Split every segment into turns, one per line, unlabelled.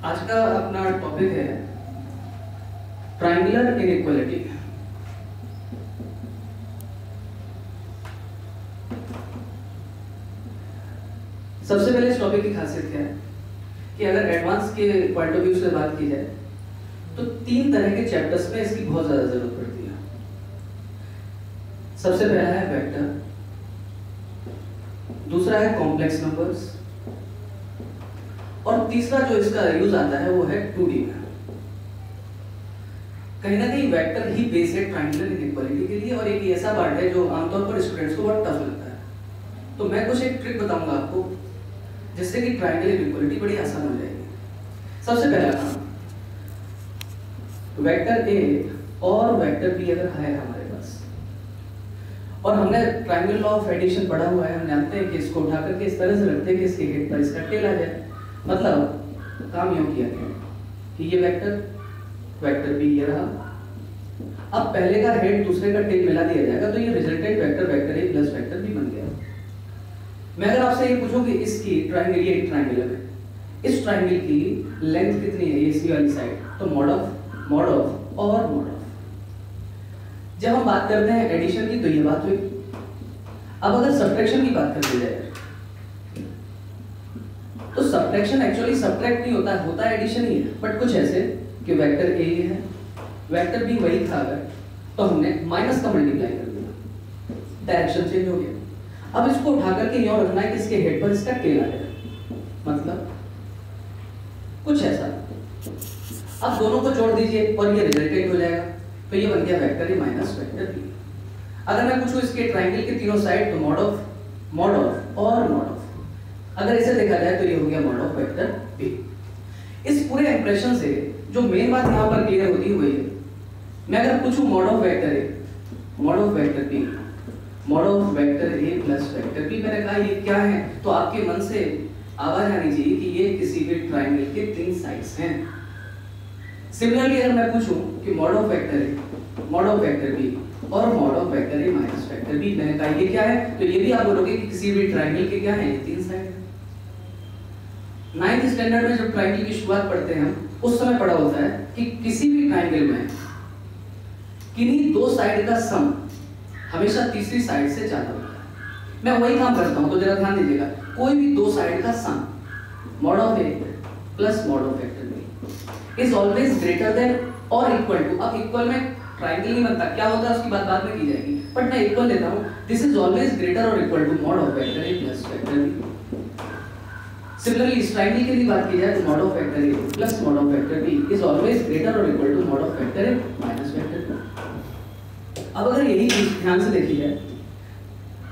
आज का अपना टॉपिक है ट्रायंगुलर इनइक्वालिटी। सबसे पहले इस टॉपिक की खासियत क्या है कि अगर एडवांस के पॉइंट ऑफ व्यू से बात की जाए तो तीन तरह के चैप्टर्स में इसकी बहुत ज्यादा जरूरत पड़ती है। सबसे पहला है वेक्टर, दूसरा है कॉम्प्लेक्स नंबर्स और तीसरा जो इसका यूज आता है वो है 2D में। कहीं ना कहीं वेक्टर ही बेस है ट्रायंगुलर इनइक्वालिटी के लिए और एक ऐसा पार्ट है जो आमतौर पर स्टूडेंट्स को बहुत टफ लगता है। तो मैं कुछ एक ट्रिक बताऊंगा आपको जिससे कि ट्रायंगुलर इनइक्वालिटी बड़ी आसान हो जाएगी। सबसे पहला काम, वेक्टर ए और वेक्टर बी अगर है हमारे पास और हमने ट्रायंगल लॉ ऑफ एडिशन पढ़ा हुआ है, हम जानते हैं कि इसको उठा करके इस तरह से रखते हैं कि इसके हेड पर इसका टेल आ जाए। मतलब काम यूं किया गया कि ये वेक्टर बी ये रहा, अब पहले का हेड दूसरे का टेल मिला दिया जाएगा तो ये resultant vector vector A plus vector B बन गया। मैं अगर आपसे ये पूछूं कि इसकी ट्रायंगल, ये एक ट्रायंगल है, इस ट्रायंगल की लेंथ कितनी है, ये सी वाली साइड, तो मॉड ऑफ और मॉड ऑफ। जब हम बात करते हैं एडिशन की तो ये बात हुई। अब अगर सब्ट्रैक्शन की बात कर दी जाए तो सब्ट्रैक्शन एक्चुअली सब्ट्रैक्ट नहीं होता, होता एडिशन ही है, बट कुछ ऐसे कि वेक्टर ए ये है, वेक्टर बी वही था अगर, तो हमने माइनस का मल्टीप्लाई कर दिया, डायरेक्शन चेंज हो गया। अब इसको उठा करके यूं रखना है कि इसके हेड पर इसका टेल आ जाए, मतलब कुछ ऐसा। अब दोनों को जोड़ दीजिए और ये रिजल्टेंट हो जाएगा, तो ये बन गया vector A minus vector B. अगर मैं पूछूं इसके ट्रायंगल के तीनों साइड तो मॉड ऑफ और मॉड ऑफ। अगर इसे देखा जाए तो ये हो गया मॉड ऑफ वेक्टर बी। इस पूरे इंप्रेशन से जो मेन बात यहाँ पर क्लियर होती हुई है, मैं अगर पूछूं mod of vector A, mod of vector B, mod of vector A plus vector B, मैंने कहा ये क्या है, तो आपके मन से आवाज आनी चाहिए कि ये किसी भी ट्रायंगल के तीन साइड्स हैं। सिमिलरली अगर मैं पूछूं कि mod of vector A, mod of vector B और mod of vector A minus vector B, मैंने कहा ये क्या है, तो ये भी आप बोलोगे कि किसी भी ट्रायंगल के क्या है, ये तीन साइड है। 9th स्टैंडर्ड में जब ट्रायंगल की शुरुआत पढ़ते हैं हम, उस समय पढ़ा होता है कि किसी भी ट्रायंगल में किन्हीं दो साइड का सम हमेशा तीसरी साइड से ज्यादा होता है। मैं वही काम करता हूं, तो जरा ध्यान दीजिएगा, कोई भी दो साइड का sum mod of A plus mod of vector B is always greater than और इक्वल टू। अब इक्वल में ट्रायंगल नहीं बनता, क्या होता है उसकी बात बाद में की जाएगी, बट मैं इक्वल लेता हूं, दिस इज ऑलवेज ग्रेटर और equal to mod of vector A plus vector B. Similarly इस ट्रायंगल की भी बात की जाए तो mod of vector A plus mod of vector B is always greater और equal to mod of vector A minus vector B. अब अगर यही चीज ध्यान से देखी जाए,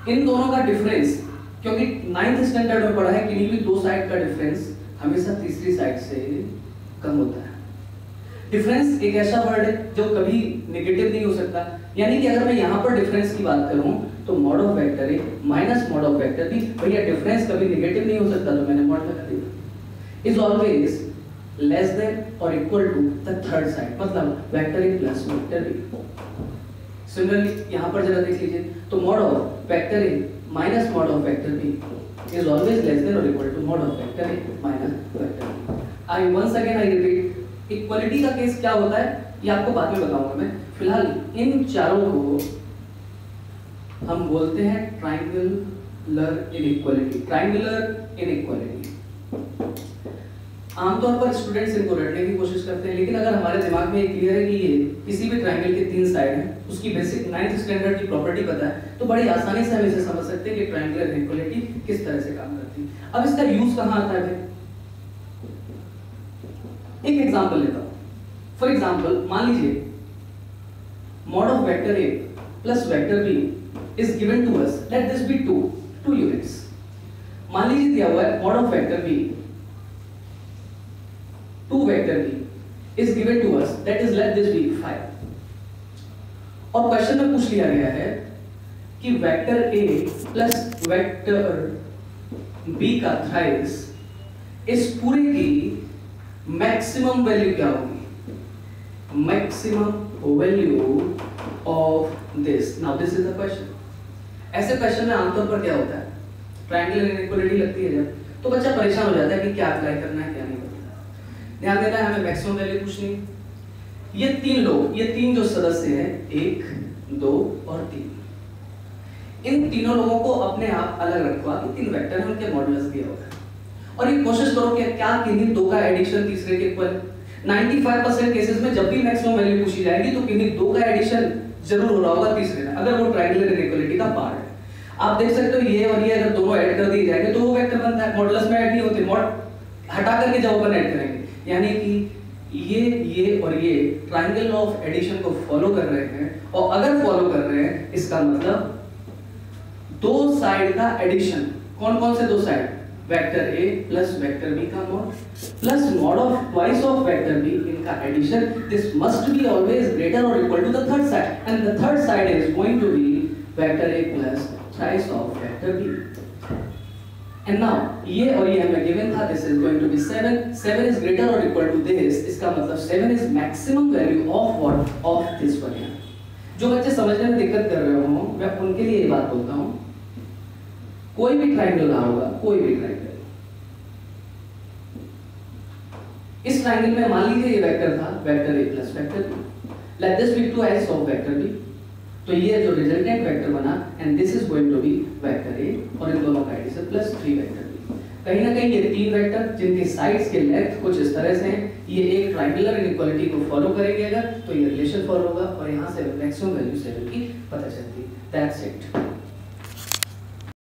इन दोनों का डिफरेंस, क्योंकि 9th स्टैंडर्ड में पढ़ा है कि भी दो साइड का डिफरेंस हमेशा तीसरी साइड से कम होता है। डिफरेंस एक ऐसा वर्ड है जो कभी नेगेटिव नहीं हो सकता, यानी कि अगर मैं यहाँ पर डिफरेंस की बात करूँ तो mod of vector A minus mod of vector B, भैया डिफरेंस कभी नेगेटिव नहीं हो सकता, तो मैंने मॉड लगा दिया। इज ऑलवेज लेस देन और equal to the third side, मतलब vector A plus vector B. Similarly यहाँ पर जरा देख लीजिए, तो mod of vector A minus mod of vector B is always less than और equal to mod of vector A minus vector B. I once again I repeat, equality का case क्या होता है ये आपको बाद में बताऊंगा मैं। फिलहाल इन चारों को हम बोलते हैं ट्रायंगुलर इनइक्वालिटी। ट्रायंगुलर इनइक्वालिटी आमतौर पर स्टूडेंट्स इनको रटने की कोशिश करते हैं, लेकिन अगर हमारे दिमाग में क्लियर है कि ये किसी भी ट्रायंगल के तीन साइड हैं, उसकी बेसिक 9th स्टैंडर्ड की प्रॉपर्टी पता है, तो बड़ी आसानी से हम इसे समझ सकते हैं कि ट्रायंगुलर इनइक्वालिटी किस तरह से काम करती है। अब इसका यूज कहाँ आता है? एक एग्जांपल लेता हूं। फॉर एग्जांपल मान लीजिए mod of vector A plus vector B is given to us, let this be 2 units. मान लीजिए दिया हुआ है mod of vector B 2 vector B is given to us, that is let this be 5। और question में पूछ लिया गया है कि vector A plus vector B का थ्राइस इस पूरे की मैक्सिमम वैल्यू क्या होगी, maximum value of this. Now this is the question. ऐसे क्वेश्चन में आमतौर पर क्या होता है, ट्रायंगुलर इनइक्वालिटी लगती है जब, तो बच्चा परेशान हो जाता है कि क्या अप्लाई करना है क्या नहीं करना। ध्यान देना है, हमें मैक्सिमम वैल्यू पूछनी है। ये तीन जो सदस्य हैं, 1 2 और 3, इन तीनों लोगों को अपने आप अलग रखो, आगे 3 वेक्टर हैं, उनके मॉडुलस दिया होगा और ये कोशिश करो कि क्या किन्हीं दो का एडिशन तीसरे के इक्वल। 95% केसेस में जब भी मैक्सिमम वैल्यू पूछी जाएगी तो किन्हीं दो का एडिशन जरूर हो रहा होगा तीसरे में, अगर वो ट्रायंगुलर इनइक्वालिटी का पार्ट है। आप देख सकते हो ये और ये अगर दोनों ऐड कर दिए जाएंगे तो वो वेक्टर बनता है, मॉडुलस में ऐड नहीं होते, मॉड हटा करके जब अपन ऐड करेंगे, यानी कि ये और ये ट्रायंगल ऑफ एडिशन को फॉलो कर रहे हैं। और अगर फॉलो कर रहे हैं इसका मतलब दो साइड का एडिशन, कौन कौन से दो side, vector a plus vector b का mod plus mod of twice of vector b, इनका addition, this must be always greater और equal to the third side, and the third side is going to be vector a plus twice of vector b। And now ये और ये हमें given था, this is going to be 7, 7 is greater और equal to this, इसका मतलब 7 is maximum value of what, of this one. जो बच्चे समझने में दिक्कत कर रहे हो मैं उनके लिए ये बात बोलता हूं, कोई भी ट्रायंगल रहा होगा, कोई भी ट्रायंगल, इस ट्रायंगल में मान लीजिए ये वेक्टर था, vector a plus vector b, let this be twice of vector b, तो ये जो रिजल्टेंट वेक्टर बना and this is going to be vector a और इन दोनों का एडिशन प्लस 3 वेक्टर b। कहीं ना कहीं ये तीन वेक्टर जिनके साइड्स के लेंथ कुछ इस तरह से हैं, ये एक ट्रायंगुलर इनइक्वालिटी को फॉलो करेंगे अगर तो ये रिलेशन फॉलो होगा और यहां से मैक्सिमम वैल्यू 7 की पता चलती है। That's it.